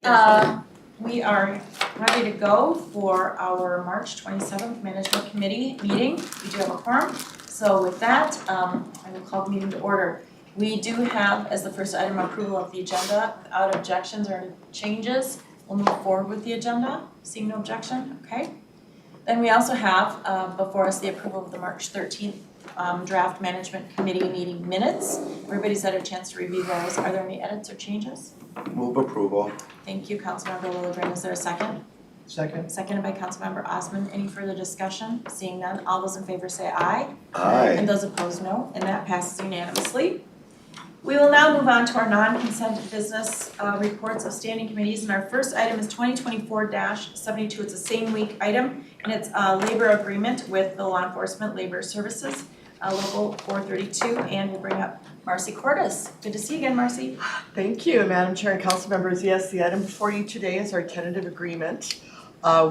We are ready to go for our March 27th Management Committee meeting. We do have a quorum. So with that, I will call the meeting to order. We do have as the first item approval of the agenda. Without objections or any changes, we'll move forward with the agenda. Seeing no objection, okay. Then we also have before us the approval of the March 13th draft Management Committee meeting minutes. Everybody's had a chance to review those. Are there any edits or changes? Move approval. Thank you, Councilmember Lilligren. Is there a second? Second. Seconded by Councilmember Osman. Any further discussion? Seeing none, all those in favor say aye. Aye. And those opposed, no. And that passes unanimously. We will now move on to our non-consent business reports of standing committees. And our first item is 2024-72. It's a same week item, and it's a labor agreement with the Law Enforcement Labor Services, Local 432, and we'll bring up Marcy Cordes. Good to see you again, Marcy. Thank you, Madam Chair and Council members. Yes, the item before you today is our tentative agreement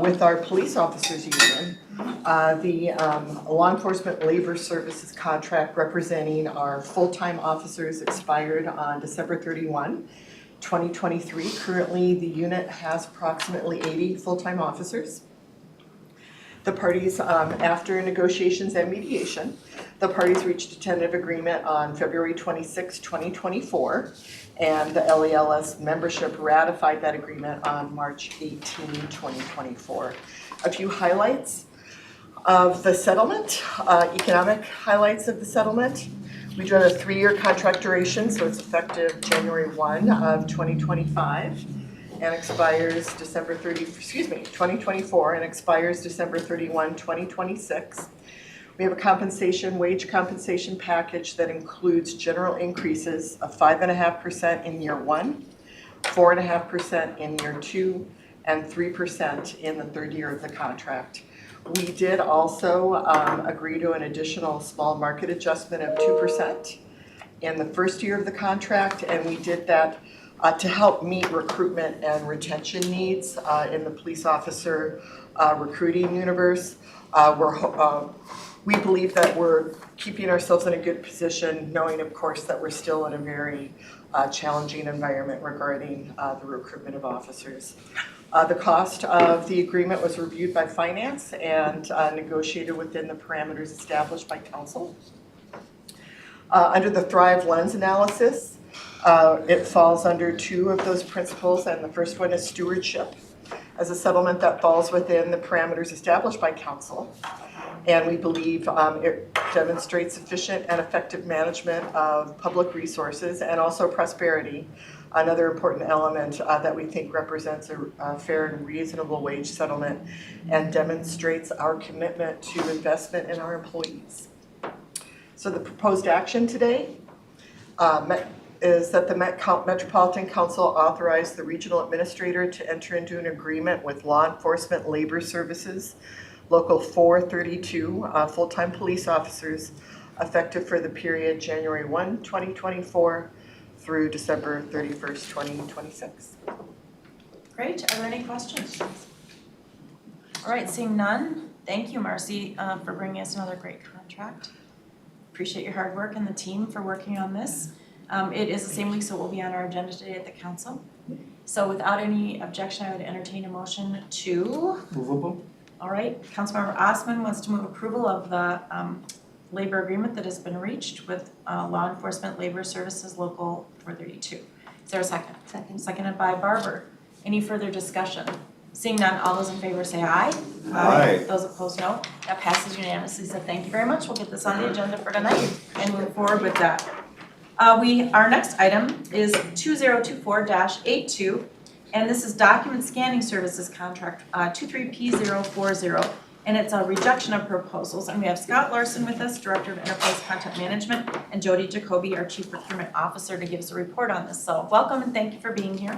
with our police officers union. The Law Enforcement Labor Services contract representing our full-time officers expired on December 31, 2023. Currently, the unit has approximately 80 full-time officers. The parties, after negotiations and mediation, the parties reached a tentative agreement on February 26, 2024, and the LELS membership ratified that agreement on March 18, 2024. A few highlights of the settlement, economic highlights of the settlement. We do have a 3-year contract duration, so it's effective January 1 of 2025. And expires 2024, and expires December 31, 2026. We have a wage compensation package that includes general increases of 5.5% in year 1, 4.5% in year 2, and 3% in the 3rd year of the contract. We did also agree to an additional small market adjustment of 2% in the 1st year of the contract, and we did that to help meet recruitment and retention needs in the police officer recruiting universe. We believe that we're keeping ourselves in a good position, knowing of course that we're still in a very challenging environment regarding the recruitment of officers. The cost of the agreement was reviewed by finance and negotiated within the parameters established by counsel. Under the Thrive LELS analysis, it falls under 2 of those principles, and the first one is stewardship as a settlement that falls within the parameters established by counsel. And we believe it demonstrates efficient and effective management of public resources and also prosperity, another important element that we think represents a fair and reasonable wage settlement and demonstrates our commitment to investment in our employees. So the proposed action today is that the Metropolitan Council authorize the regional administrator to enter into an agreement with Law Enforcement Labor Services, Local 432, full-time police officers, effective for the period January 1, 2024 through December 31st, 2026. Great. Are there any questions? All right, seeing none, thank you, Marcy, for bringing us another great contract. Appreciate your hard work and the team for working on this. It is the same week, so it will be on our agenda today at the council. So without any objection, I would entertain a motion to... Movable. All right, Councilmember Osman wants to move approval of the labor agreement that has been reached with Law Enforcement Labor Services Local 432. Is there a second? Second. Seconded by Barber. Any further discussion? Seeing none, all those in favor say aye. Aye. Those opposed, no. That passes unanimously, so thank you very much. We'll get this on the agenda for tonight and move forward with that. Our next item is 2024-82, and this is Document Scanning Services Contract 23P040, and it's a rejection of proposals. And we have Scott Larson with us, Director of Enterprise Content Management, and Jody, Jacoby, our Chief Procurement Officer, to give us a report on this. So welcome and thank you for being here.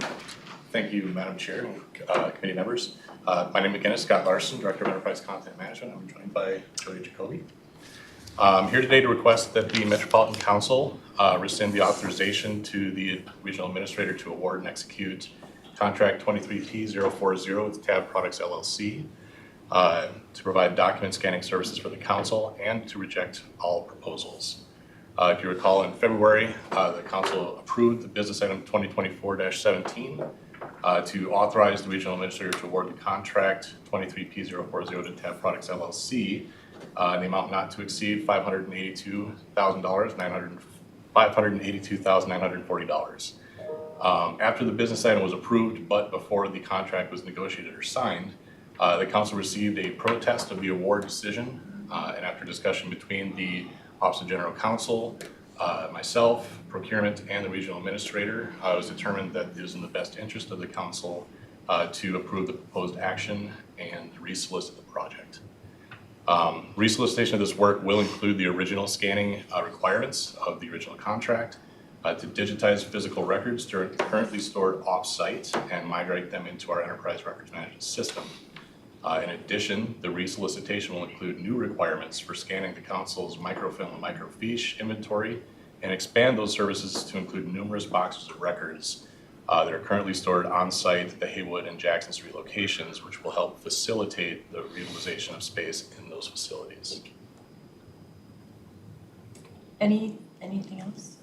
Thank you, Madam Chair, committee members. My name again is Scott Larson, Director of Enterprise Content Management. I'm joined by Jody, Jacoby. I'm here today to request that the Metropolitan Council rescind the authorization to the Regional Administrator to award and execute Contract 23P040 with Tabor Products LLC to provide document scanning services for the Council and to reject all proposals. If you recall, in February, the Council approved the business item 2024-17 to authorize the regional administrator to award the contract 23P040 to Tab Products LLC in the amount not to exceed $582,940. After the business item was approved, but before the contract was negotiated or signed, the council received a protest of the award decision, and after discussion between the Office of General Counsel, myself, Procurement, and the regional administrator, it was determined that it is in the best interest of the council to approve the proposed action and resolicit the project. Resolicitation of this work will include the original scanning requirements of the original contract, to digitize physical records currently stored off-site and migrate them into our enterprise records management system. In addition, the resolicitation will include new requirements for scanning the council's microfilm and microfiche inventory and expand those services to include numerous boxes of records that are currently stored on-site at the Haywood and Jackson Street locations, which will help facilitate the utilization of space in those facilities. Anything else?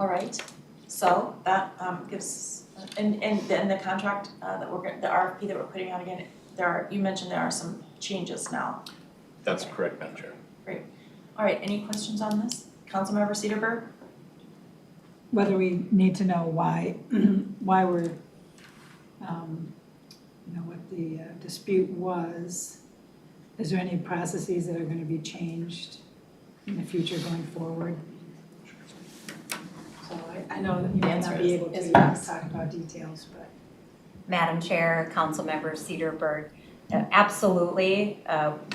All right, so that gives, and the contract that the RFP that we're putting out again, you mentioned there are some changes now. That's correct, Madam Chair. Great. All right, any questions on this? Councilmember Cedarburg? Whether we need to know why we're, what the dispute was. Is there any processes that are going to be changed in the future going forward? So I know that you may not be able to talk about details, but. Madam Chair, Councilmember Cedarburg, absolutely,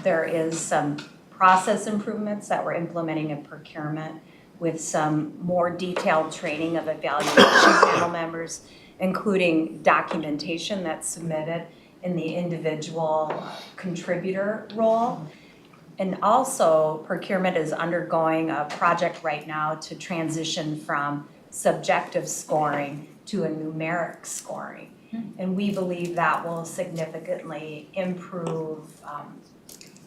there is some process improvements that we're implementing in procurement with some more detailed training of evaluation panel members, including documentation that's submitted in the individual contributor role. And also, procurement is undergoing a project right now to transition from subjective scoring to a numeric scoring. And we believe that will significantly improve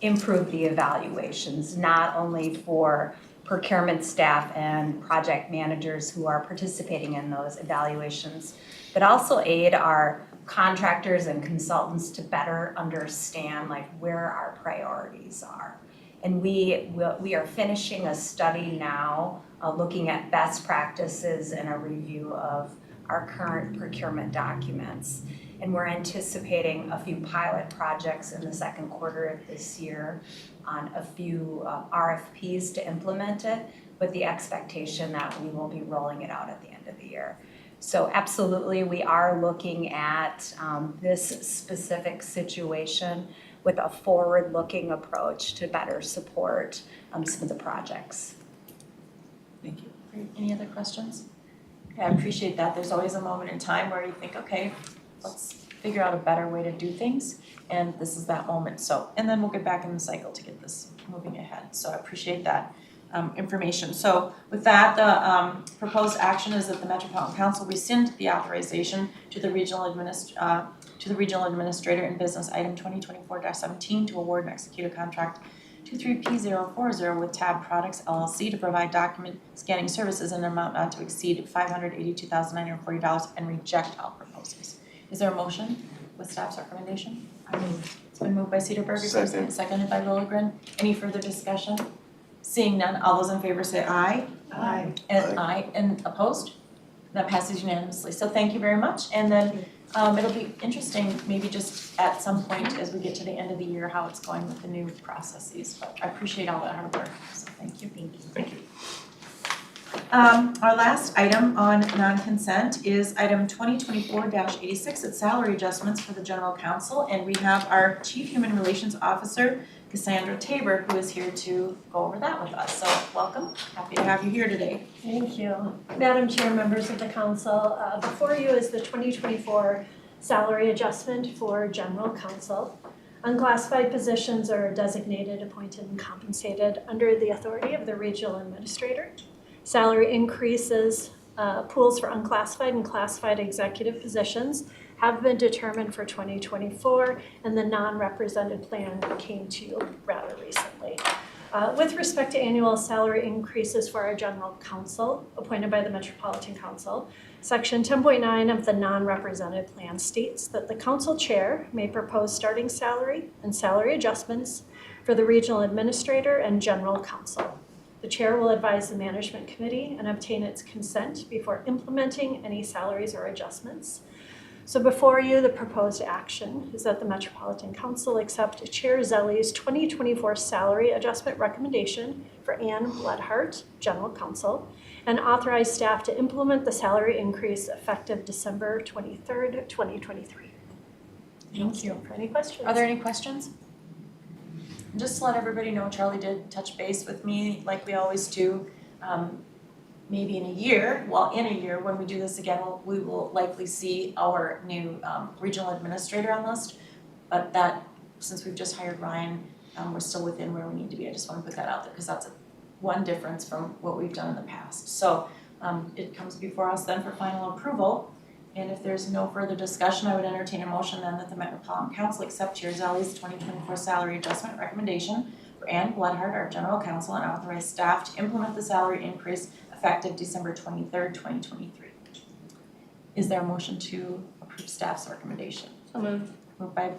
the evaluations, not only for procurement staff and project managers who are participating in those evaluations, but also aid our contractors and consultants to better understand where our priorities are. And we are finishing a study now looking at best practices and a review of our current procurement documents. And we're anticipating a few pilot projects in the second quarter of this year on a few RFPs to implement it, with the expectation that we will be rolling it out at the end of the year. So absolutely, we are looking at this specific situation with a forward-looking approach to better support some of the projects. Thank you. Great. Any other questions? Okay, I appreciate that. There's always a moment in time where you think, okay, let's figure out a better way to do things, and this is that moment. So, and then we'll get back in the cycle to get this moving ahead. So I appreciate that information. So with that, the proposed action is that the Metropolitan Council rescind the authorization to the regional administrator in business item 2024-17 to award and execute a contract 23P040 with Tab Products LLC to provide document scanning services in an amount not to exceed $582,940 and reject all proposals. Is there a motion with staff's recommendation? I move. It's been moved by Cedarburg, seconded by Lilligren. Any further discussion? Seeing none, all those in favor say aye. Aye. And aye, and opposed? That passes unanimously. So thank you very much. And then it'll be interesting, maybe just at some point as we get to the end of the year, how it's going with the new processes. But I appreciate all that hard work, so thank you. Thank you. Thank you. Our last item on non-consent is item 2024-86. It's salary adjustments for the general counsel. And we have our Chief Human Relations Officer, Cassandra Tabor, who is here to go over that with us. So welcome, happy to have you here today. Thank you. Madam Chair, members of the council, before you is the 2024 salary adjustment for general counsel. Unclassified positions are designated, appointed, and compensated under the authority of the regional administrator. Salary increases, pools for unclassified and classified executive positions have been determined for 2024, and the non-represented plan came to you rather recently. With respect to annual salary increases for our general counsel appointed by the Metropolitan Council, Section 10.9 of the non-represented plan states that the council chair may propose starting salary and salary adjustments for the regional administrator and general counsel. The chair will advise the management committee and obtain its consent before implementing any salaries or adjustments. So before you, the proposed action is that the Metropolitan Council accept Chair Zelli's 2024 salary adjustment recommendation for Ann Bloodhart, General Counsel, and authorize staff to implement the salary increase effective December 23rd, 2023. Thank you. Any questions? Are there any questions? Just to let everybody know, Charlie did touch base with me like we always do. Maybe in a year, when we do this again, we will likely see our new regional administrator on list. But that, since we've just hired Ryan, we're still within where we need to be. I just want to put that out there because that's one difference from what we've done in the past. So it comes before us then for final approval. And if there's no further discussion, I would entertain a motion then that the Metropolitan Council accept Chair Zelli's 2024 salary adjustment recommendation for Ann Bloodhart, our general counsel, and authorize staff to implement the salary increase effective December 23rd, 2023. Is there a motion to approve staff's recommendation? So moved. Moved by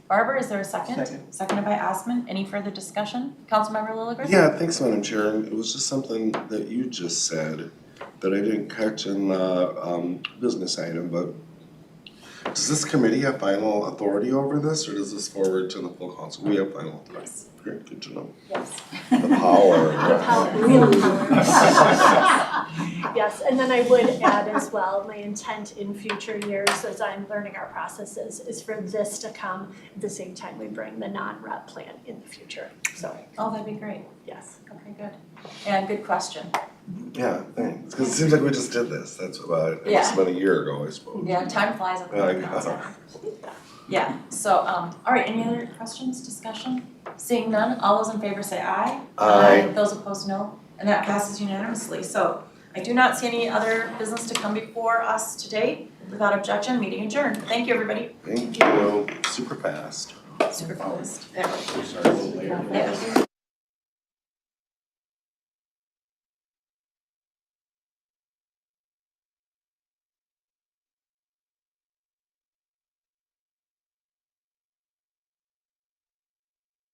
Barber, is there a second? Second. Seconded by Osman. Any further discussion? Councilmember Lilligren? Yeah, thanks, Madam Chair. And it was just something that you just said that I didn't catch in the business item, but does this committee have final authority over this, or does this forward to the full council? We have final authority. Yes. Great, good to know. Yes. The power. Real power. Yes, and then I would add as well, my intent in future years as I'm learning our processes is for this to come at the same time we bring the non-rep plan in the future. So, Oh, that'd be great. yes. Okay, good. And good question. Yeah, thanks. Because it seems like we just did this. That's about, it must have been a year ago, I suppose. Yeah, time flies at the Yeah, I moment. know. Yeah, so, all right, any other questions, discussion? Seeing none, all those in favor say aye. Aye. Those opposed, no, and that passes unanimously. So I do not see any other business to come before us today. Without objection, meeting adjourned. Thank you, everybody. Thank you. Super fast. Super focused. We started a little later. Yeah.